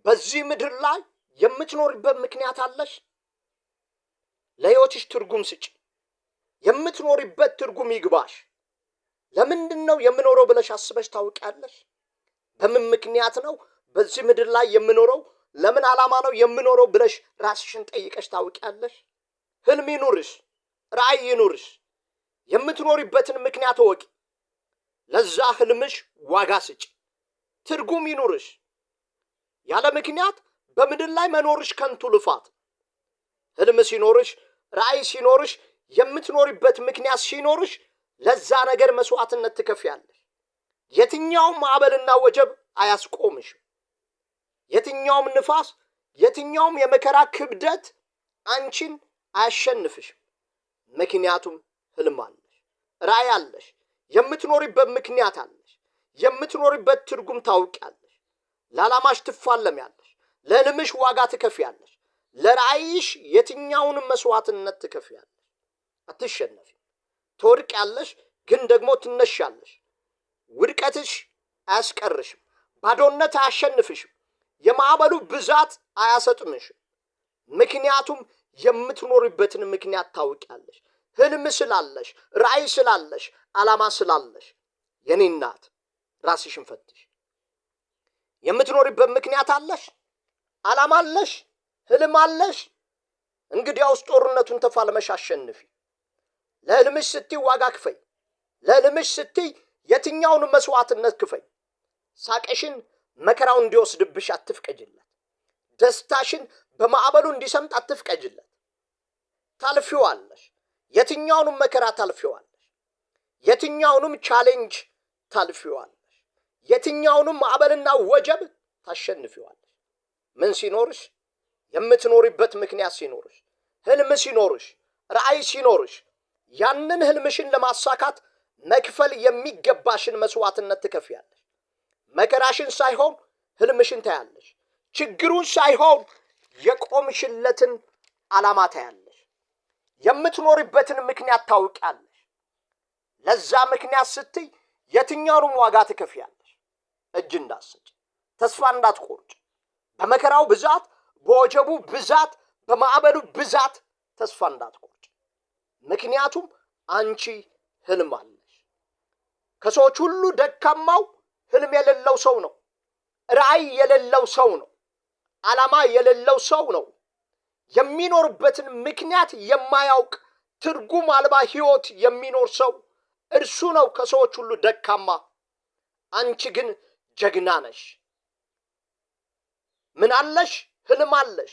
በዚህ ምድር ላይ የምትኖርበት ምክንያት አለሽ። ለሕይወትሽ ትርጉም ስጪ። የምትኖርበት ትርጉም ይግባሽ። ለምንድነው የምኖረው ብለሽ አስበሽ ታውቂያለሽ? በምን ምክንያት ነው በዚህ ምድር ላይ የምኖረው? ለምን ዓላማ ነው የምኖረው ብለሽ ራስሽን ጠይቀሽ ታውቂያለሽ? ህልም ይኑርሽ፣ ራዕይ ይኑርሽ። የምትኖሪበትን ምክንያት ወቂ። ለዛ ህልምሽ ዋጋ ስጪ። ትርጉም ይኑርሽ። ያለ ምክንያት በምድር ላይ መኖርሽ ከንቱ ልፋት። ህልም ሲኖርሽ፣ ራዕይ ሲኖርሽ፣ የምትኖሪበት ምክንያት ሲኖርሽ ለዛ ነገር መስዋዕትነት ትከፍያለሽ። የትኛውም ማዕበልና ወጀብ አያስቆምሽም። የትኛውም ንፋስ፣ የትኛውም የመከራ ክብደት አንቺን አያሸንፍሽም። ምክንያቱም ህልም አለሽ፣ ራዕይ አለሽ፣ የምትኖሪበት ምክንያት አለሽ፣ የምትኖሪበት ትርጉም ታውቂያለሽ። ለዓላማሽ ትፋለሚያለሽ፣ ለህልምሽ ዋጋ ትከፍያለሽ፣ ለራዕይሽ የትኛውንም መስዋዕትነት ትከፍያለሽ። አትሸነፊ። ትወድቂያለሽ፣ ግን ደግሞ ትነሻለሽ። ውድቀትሽ አያስቀርሽም። ባዶነት አያሸንፍሽም። የማዕበሉ ብዛት አያሰጥምሽም። ምክንያቱም የምትኖሪበትን ምክንያት ታውቂያለሽ። ህልም ስላለሽ፣ ራዕይ ስላለሽ፣ ዓላማ ስላለሽ። የኔ እናት ራስሽን ፈትሽ። የምትኖሪበት ምክንያት አለሽ፣ ዓላማ አለሽ፣ ህልም አለሽ። እንግዲያውስ ጦርነቱን ተፋልመሽ አሸንፊ። ለህልምሽ ስትይ ዋጋ ክፈይ። ለህልምሽ ስትይ የትኛውንም መስዋዕትነት ክፈይ። ሳቅሽን መከራው እንዲወስድብሽ አትፍቀጅለት። ደስታሽን በማዕበሉ እንዲሰምጥ አትፍቀጅለት። ታልፊዋለሽ። የትኛውንም መከራ ታልፊዋለሽ። የትኛውንም ቻሌንጅ ታልፊዋለሽ። የትኛውንም ማዕበልና ወጀብ ታሸንፊዋለሽ። ምን ሲኖርሽ? የምትኖሪበት ምክንያት ሲኖርሽ፣ ህልም ሲኖርሽ፣ ራዕይ ሲኖርሽ፣ ያንን ህልምሽን ለማሳካት መክፈል የሚገባሽን መስዋዕትነት ትከፍያለሽ። መከራሽን ሳይሆን ህልምሽን ታያለሽ። ችግሩን ሳይሆን የቆምሽለትን ዓላማ ታያለሽ። የምትኖሪበትን ምክንያት ታውቂያለሽ። ለዛ ምክንያት ስትይ የትኛውንም ዋጋ ትከፍያለሽ። እጅ እንዳትሰጪ፣ ተስፋ እንዳትቆርጭ። በመከራው ብዛት፣ በወጀቡ ብዛት፣ በማዕበሉ ብዛት ተስፋ እንዳትቆርጭ። ምክንያቱም አንቺ ህልም አለሽ። ከሰዎች ሁሉ ደካማው ህልም የሌለው ሰው ነው። ራዕይ የሌለው ሰው ነው። ዓላማ የሌለው ሰው ነው። የሚኖርበትን ምክንያት የማያውቅ ትርጉም አልባ ህይወት የሚኖር ሰው እርሱ ነው ከሰዎች ሁሉ ደካማ። አንቺ ግን ጀግና ነሽ። ምን አለሽ? ህልም አለሽ፣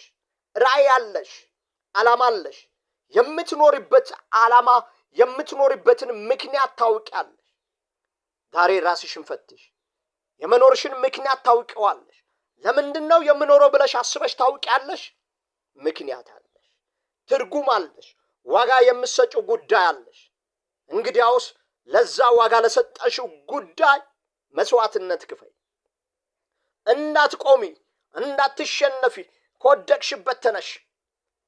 ራዕይ አለሽ፣ ዓላማ አለሽ። የምትኖሪበት ዓላማ፣ የምትኖሪበትን ምክንያት ታውቂያለሽ። ዛሬ ራስሽን ፈትሽ። የመኖርሽን ምክንያት ታውቂዋለሽ። ለምንድን ነው የምኖረው ብለሽ አስበሽ ታውቂያለሽ? ምክንያት አለሽ፣ ትርጉም አለሽ፣ ዋጋ የምትሰጪው ጉዳይ አለሽ። እንግዲያውስ ለዛ ዋጋ ለሰጠሽው ጉዳይ መስዋዕትነት ክፈይ። እንዳትቆሚ፣ እንዳትሸነፊ፣ ከወደቅሽበት ተነሽ።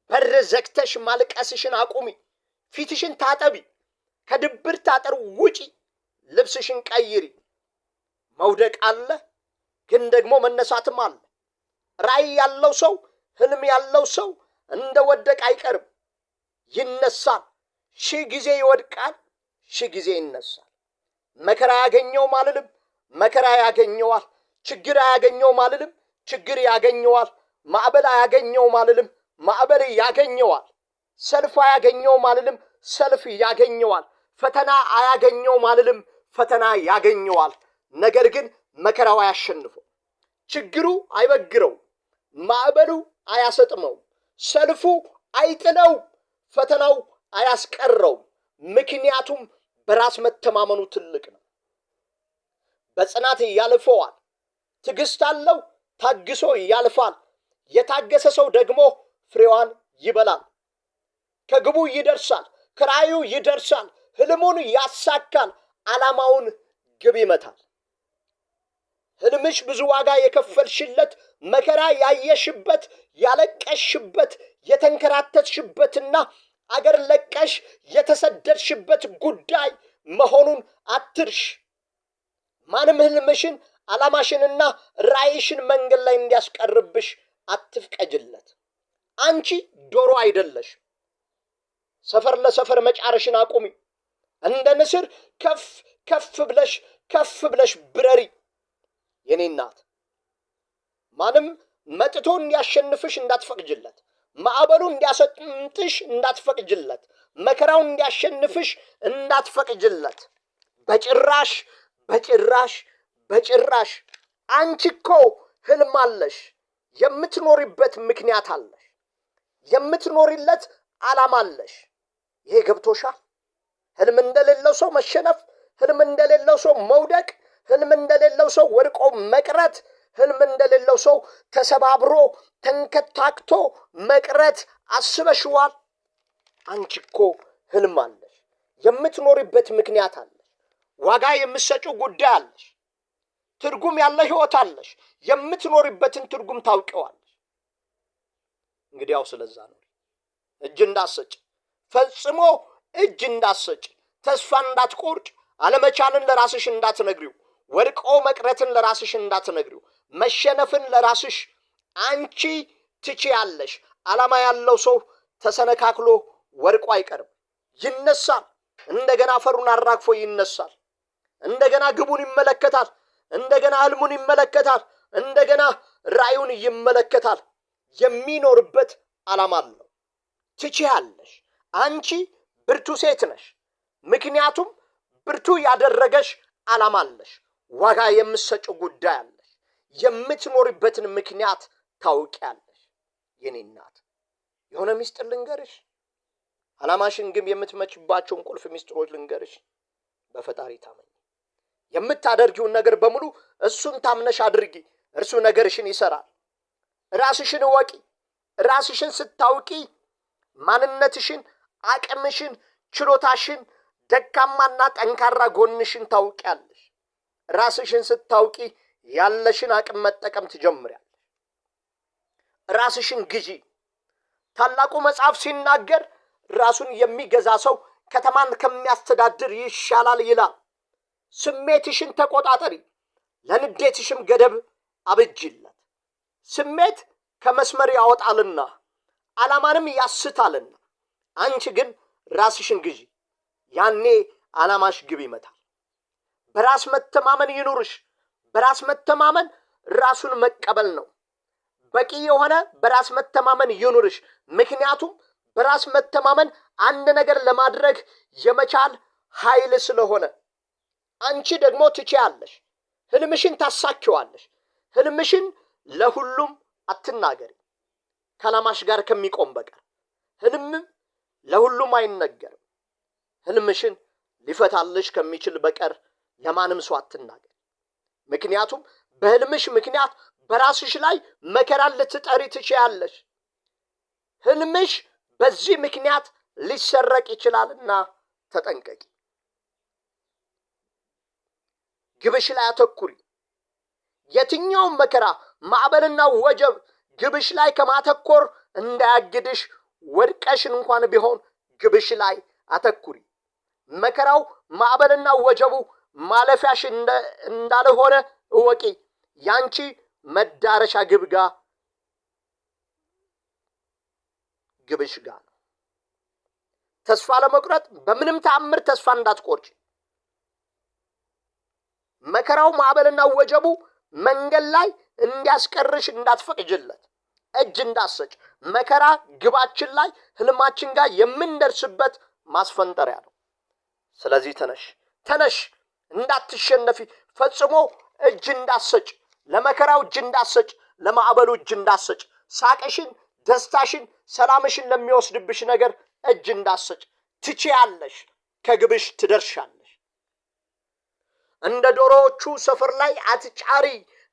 በር ዘግተሽ ማልቀስሽን አቁሚ። ፊትሽን ታጠቢ። ከድብርት አጥር ውጪ። ልብስሽን ቀይሪ። መውደቅ አለ፣ ግን ደግሞ መነሳትም አለ። ራዕይ ያለው ሰው፣ ህልም ያለው ሰው እንደ ወደቅ አይቀርም፣ ይነሳል። 1000 ጊዜ ይወድቃል፣ 1000 ጊዜ ይነሳል። መከራ ያገኘው ማለልም መከራ ያገኘዋል። ችግር ያገኘው ማለልም ችግር ያገኘዋል። ማዕበል ያገኘው ማለልም ማዕበል ያገኘዋል። ሰልፍ ያገኘው ማለልም ሰልፍ ያገኘዋል። ፈተና አያገኘው ማለልም ፈተና ያገኘዋል። ነገር ግን መከራው አያሸንፈው፣ ችግሩ አይበግረው፣ ማዕበሉ አያሰጥመው፣ ሰልፉ አይጥለው፣ ፈተናው አያስቀረው። ምክንያቱም በራስ መተማመኑ ትልቅ ነው። በጽናት ያልፈዋል። ትዕግስት አለው፣ ታግሶ ያልፋል። የታገሰ ሰው ደግሞ ፍሬዋን ይበላል። ከግቡ ይደርሳል፣ ከራእዩ ይደርሳል፣ ህልሙን ያሳካል፣ ዓላማውን ግብ ይመታል። ህልምሽ ብዙ ዋጋ የከፈልሽለት፣ መከራ ያየሽበት፣ ያለቀሽበት፣ የተንከራተትሽበትና አገር ለቀሽ የተሰደድሽበት ጉዳይ መሆኑን አትርሽ። ማንም ህልምሽን ዓላማሽንና ራእይሽን መንገድ ላይ እንዲያስቀርብሽ አትፍቀጅለት። አንቺ ዶሮ አይደለሽ። ሰፈር ለሰፈር መጫረሽን አቁሚ። እንደ ንስር ከፍ ብለሽ ብረሪ። የኔ እናት ማንም መጥቶ እንዲያሸንፍሽ እንዳትፈቅጅለት። ማዕበሉ እንዲያሰጥምጥሽ እንዳትፈቅጅለት። መከራው እንዲያሸንፍሽ እንዳትፈቅጅለት። በጭራሽ በጭራሽ በጭራሽ። አንቺ እኮ ህልም አለሽ። የምትኖሪበት ምክንያት አለሽ። የምትኖሪለት ዓላማ አለሽ። ይሄ ገብቶሻል? ህልም እንደሌለው ሰው መሸነፍ፣ ህልም እንደሌለው ሰው መውደቅ፣ ህልም እንደሌለው ሰው ወድቆ መቅረት፣ ህልም እንደሌለው ሰው ተሰባብሮ ተንከታክቶ መቅረት አስበሽዋል? አንቺ እኮ ህልም አለሽ። የምትኖሪበት ምክንያት አለሽ። ዋጋ የምትሰጪው ጉዳይ አለሽ። ትርጉም ያለ ህይወት አለሽ። የምትኖሪበትን ትርጉም ታውቀዋለሽ። እንግዲያው ስለዛ ነው እጅ እንዳሰጭ፣ ፈጽሞ እጅ እንዳሰጭ፣ ተስፋ እንዳትቆርጭ፣ አለመቻልን ለራስሽ እንዳትነግሪው፣ ወድቆ መቅረትን ለራስሽ እንዳትነግሪው፣ መሸነፍን ለራስሽ። አንቺ ትችያለሽ። ዓላማ ያለው ሰው ተሰነካክሎ ወድቆ አይቀርም፣ ይነሳል። እንደገና አፈሩን አራግፎ ይነሳል። እንደገና ግቡን ይመለከታል። እንደገና ህልሙን ይመለከታል። እንደገና ራእዩን ይመለከታል። የሚኖርበት ዓላማ አለው። ትችያለሽ። አንቺ ብርቱ ሴት ነሽ። ምክንያቱም ብርቱ ያደረገሽ ዓላማ አለሽ። ዋጋ የምትሰጪው ጉዳይ አለሽ። የምትኖሪበትን ምክንያት ታውቂያለሽ። የኔ እናት የሆነ ሚስጥር ልንገርሽ። ዓላማሽን ግን የምትመችባቸውን ቁልፍ ሚስጥሮች ልንገርሽ። በፈጣሪ ታመኝ። የምታደርጊውን ነገር በሙሉ እሱን ታምነሽ አድርጊ። እርሱ ነገርሽን ይሰራል። ራስሽን እወቂ። ራስሽን ስታውቂ ማንነትሽን፣ አቅምሽን፣ ችሎታሽን፣ ደካማና ጠንካራ ጎንሽን ታውቂያለሽ። ራስሽን ስታውቂ ያለሽን አቅም መጠቀም ትጀምሪያለሽ። ራስሽን ግዢ። ታላቁ መጽሐፍ ሲናገር ራሱን የሚገዛ ሰው ከተማን ከሚያስተዳድር ይሻላል ይላል። ስሜትሽን ተቆጣጠሪ፣ ለንዴትሽም ገደብ አብጅለት። ስሜት ከመስመር ያወጣልና ዓላማንም ያስታልና። አንቺ ግን ራስሽን ግዢ። ያኔ ዓላማሽ ግብ ይመታል። በራስ መተማመን ይኑርሽ። በራስ መተማመን ራሱን መቀበል ነው። በቂ የሆነ በራስ መተማመን ይኑርሽ። ምክንያቱም በራስ መተማመን አንድ ነገር ለማድረግ የመቻል ኃይል ስለሆነ። አንቺ ደግሞ ትችያለሽ። ህልምሽን ታሳኪዋለሽ። ህልምሽን ለሁሉም አትናገሪ ከዓላማሽ ጋር ከሚቆም በቀር። ህልም ለሁሉም አይነገርም። ህልምሽን ሊፈታልሽ ከሚችል በቀር ለማንም ሰው አትናገሪ። ምክንያቱም በህልምሽ ምክንያት በራስሽ ላይ መከራን ልትጠሪ ትችያለሽ። ህልምሽ በዚህ ምክንያት ሊሰረቅ ይችላልና ተጠንቀቂ። ግብሽ ላይ አተኩሪ። የትኛውም መከራ፣ ማዕበልና ወጀብ ግብሽ ላይ ከማተኮር እንዳያግድሽ። ወድቀሽን እንኳን ቢሆን ግብሽ ላይ አተኩሪ። መከራው፣ ማዕበልና ወጀቡ ማለፊያሽ እንዳልሆነ እወቂ። ያንቺ መዳረሻ ግብሽ ጋር ነው። ተስፋ ለመቁረጥ በምንም ተአምር ተስፋ እንዳትቆርጭ። መከራው፣ ማዕበልና ወጀቡ መንገድ ላይ እንዲያስቀርሽ እንዳትፈቅጅለት። እጅ እንዳሰጭ። መከራ ግባችን ላይ ህልማችን ጋር የምንደርስበት ማስፈንጠሪያ ነው። ስለዚህ ተነሽ፣ እንዳትሸነፊ። ፈጽሞ እጅ እንዳሰጭ፣ ለመከራው እጅ እንዳሰጭ፣ ለማዕበሉ እጅ እንዳሰጭ፣ ሳቅሽን፣ ደስታሽን፣ ሰላምሽን ለሚወስድብሽ ነገር እጅ እንዳሰጭ። ትችያለሽ፣ ከግብሽ ትደርሻለሽ። እንደ ዶሮዎቹ ሰፈር ላይ አትጫሪ።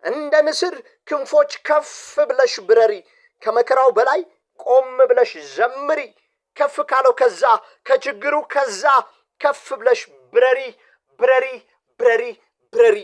እንደ ንስር ክንፎች ከፍ ብለሽ ብረሪ። ከመከራው በላይ ቆም ብለሽ ዘምሪ። ከፍ ካለው ከዛ ከችግሩ ከዛ ከፍ ብለሽ ብረሪ፣ ብረሪ፣ ብረሪ፣ ብረሪ።